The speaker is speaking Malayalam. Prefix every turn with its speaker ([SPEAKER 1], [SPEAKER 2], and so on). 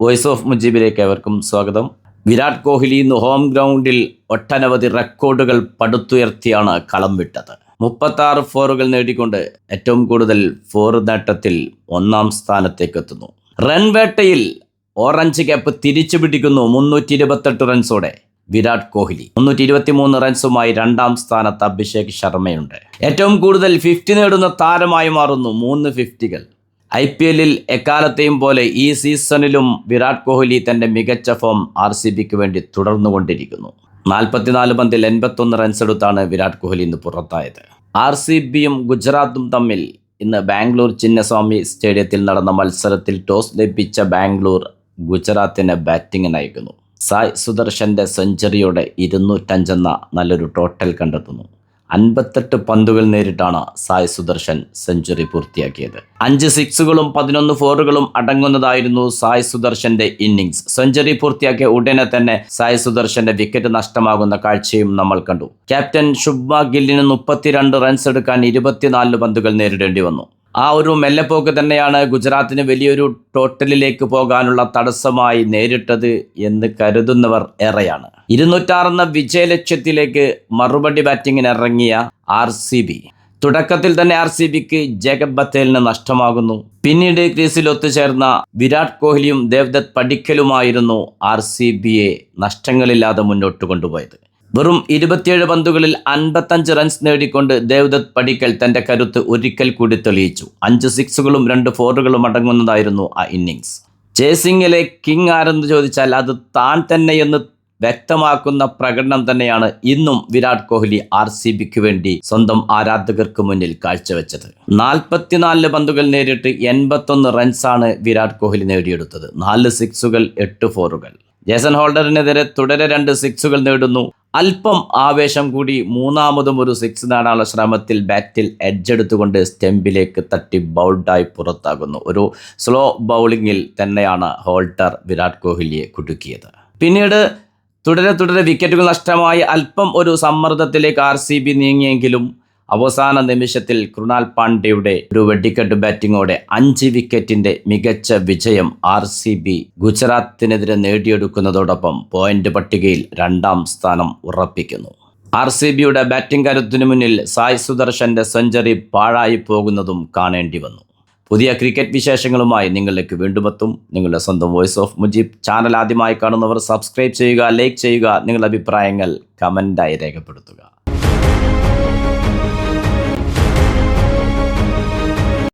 [SPEAKER 1] വോയിസ് ഓഫ് മുജീബിലേക്ക് ഏവർക്കും സ്വാഗതം. വിരാട് കോഹ്ലി ഇന്ന് ഹോം ഗ്രൗണ്ടിൽ ഒട്ടനവധി റെക്കോർഡുകൾ പടുത്തുയർത്തിയാണ് കളം വിട്ടത്. 36 ഫോറുകൾ നേടിക്കൊണ്ട് ഏറ്റവും കൂടുതൽ ഫോർ നേട്ടത്തിൽ 1-ാം സ്ഥാനത്തേക്ക് എത്തുന്നു. റൺ വേട്ടയിൽ ഓറഞ്ച് ക്യാപ്പ് തിരിച്ചു പിടിക്കുന്നു 328 റൺസോടെ വിരാട് കോഹ്ലി. 323 റൺസുമായി 2-ാം സ്ഥാനത്ത് അഭിഷേക് ശർമ്മയുണ്ട്. ഏറ്റവും കൂടുതൽ 50 നേടുന്ന താരമായി മാറുന്നു. 3 50കൾ. IPL എക്കാലത്തെയും പോലെ ഈ സീസണിലും വിരാട് കോഹ്ലി തൻ്റെ മികച്ച ഫോം RCBക്ക് വേണ്ടി തുടർന്നുകൊണ്ടിരിക്കുന്നു. 44 പന്തിൽ 81 റൺസ് എടുത്താണ് വിരാട് കോഹ്ലി ഇന്ന് പുറത്തായത്. RCBയും ഗുജറാത്തും തമ്മിൽ ഇന്ന് ബാംഗ്ലൂർ ചിന്നസ്വാമി സ്റ്റേഡിയത്തിൽ നടന്ന മത്സരത്തിൽ ടോസ് ലഭിച്ച ബാംഗ്ലൂർ ഗുജറാത്തിനെ ബാറ്റിംഗിന് അയക്കുന്നു. സായ് സുദർശൻ്റെ സെഞ്ചുറിയോടെ 205 എന്ന നല്ലൊരു ടോട്ടൽ കണ്ടെത്തുന്നു. 58 പന്തുകൾ നേരിട്ടാണ് സായ് സുദർശൻ സെഞ്ചുറി പൂർത്തിയാക്കിയത്. 5 സിക്സുകളും 11 ഫോറുകളും അടങ്ങുന്നതായിരുന്നു സായ് സുദർശന്റെ ഇന്നിങ്സ്. സെഞ്ചുറി പൂർത്തിയാക്കിയ ഉടനെ തന്നെ സായ് സുദർശന്റെ വിക്കറ്റ് നഷ്ടമാകുന്ന കാഴ്ചയും നമ്മൾ കണ്ടു. ക്യാപ്റ്റൻ ശുഭ്മാൻ ഗില്ലിന് 32 റൺസ് എടുക്കാൻ 24 പന്തുകൾ നേരിടേണ്ടി വന്നു. ആ ഒരു മെല്ലെപ്പോക്ക് തന്നെയാണ് ഗുജറാത്തിന് വലിയൊരു ടോട്ടലിലേക്ക് പോകാനുള്ള തടസ്സമായി നേരിട്ടത് എന്ന് കരുതുന്നവർ ഏറെയാണ്. 206 എന്ന വിജയലക്ഷ്യത്തിലേക്ക് മറുപടി ബാറ്റിങ്ങിന് ഇറങ്ങിയ RCB. തുടക്കത്തിൽ തന്നെ RCBക്ക് ജേക്കബ് ബത്തേലിന് നഷ്ടമാകുന്നു. പിന്നീട് ക്രീസിൽ ഒത്തുചേർന്ന വിരാട് കോഹ്ലിയും ദേവ്ദത്ത് പടിക്കലുമായിരുന്നു RCBയെ നഷ്ടങ്ങളില്ലാതെ മുന്നോട്ട് കൊണ്ടുപോയത്. വെറും 27 പന്തുകളിൽ 55 റൺസ് നേടിക്കൊണ്ട് ദേവ്ദത്ത് പടിക്കൽ തൻ്റെ കരുത്ത് ഒരിക്കൽ കൂടി തെളിയിച്ചു. 5 സിക്സുകളും 2 ഫോറുകളും അടങ്ങുന്നതായിരുന്നു ആ ഇന്നിങ്സ്. ചേസിങ്ങിലെ കിങ് ആരെന്ന് ചോദിച്ചാൽ അത് താൻ തന്നെയെന്ന് വ്യക്തമാക്കുന്ന പ്രകടനം തന്നെയാണ് ഇന്നും വിരാട് കോഹ്ലി RCBക്ക് വേണ്ടി സ്വന്തം ആരാധകർക്ക് മുന്നിൽ കാഴ്ചവെച്ചത്. 44 പന്തുകൾ നേരിട്ട് 81 റൺസാണ് വിരാട് കോഹ്ലി നേടിയെടുത്തത്. 4 സിക്സുകൾ 8 ഫോറുകൾ. ജേസൺ ഹോൾഡറിനെതിരെ തുടരെ 2 സിക്സുകൾ നേടുന്നു. അല്പം ആവേശം കൂടി മൂന്നാമതും ഒരു സിക്സ് നേടാനുള്ള ശ്രമത്തിൽ ബാറ്റിൽ എഡ്ജെടുത്തുകൊണ്ട് സ്റ്റെമ്പിലേക്ക് തട്ടി ബൗൾഡായി പുറത്താകുന്നു. ഒരു സ്ലോ ബൗളിങ്ങിൽ തന്നെയാണ് ഹോൾഡർ വിരാട് കോഹ്ലിയെ കുടുക്കിയത്. പിന്നീട് തുടരെ വിക്കറ്റുകൾ നഷ്ടമായി അല്പം ഒരു സമ്മർദ്ദത്തിലേക്ക് RCB നീങ്ങിയെങ്കിലും അവസാന നിമിഷത്തിൽ കൃണാൽ പാണ്ഡ്യയുടെ ഒരു വെടിക്കെട്ട് ബാറ്റിങ്ങോടെ 5 വിക്കറ്റിന്റെ മികച്ച വിജയം RCB ഗുജറാത്തിനെതിരെ നേടിയെടുക്കുന്നതോടൊപ്പം പോയിന്റ് പട്ടികയിൽ 2-ാം സ്ഥാനം ഉറപ്പിക്കുന്നു. RCBയുടെ ബാറ്റിംഗ് കരുത്തിനു മുന്നിൽ സായ് സുദർശന്റെ സെഞ്ചുറി പാഴായി പോകുന്നതും കാണേണ്ടി വന്നു. പുതിയ ക്രിക്കറ്റ് വിശേഷങ്ങളുമായി നിങ്ങളിലേക്ക് വീണ്ടും എത്തും. നിങ്ങളുടെ സ്വന്തം വോയിസ് ഓഫ് മുജീബ്. ചാനൽ ആദ്യമായി കാണുന്നവർ സബ്സ്ക്രൈബ് ചെയ്യുക, ലൈക്ക് ചെയ്യുക, നിങ്ങളുടെ അഭിപ്രായങ്ങൾ കമൻ്റായി രേഖപ്പെടുത്തുക.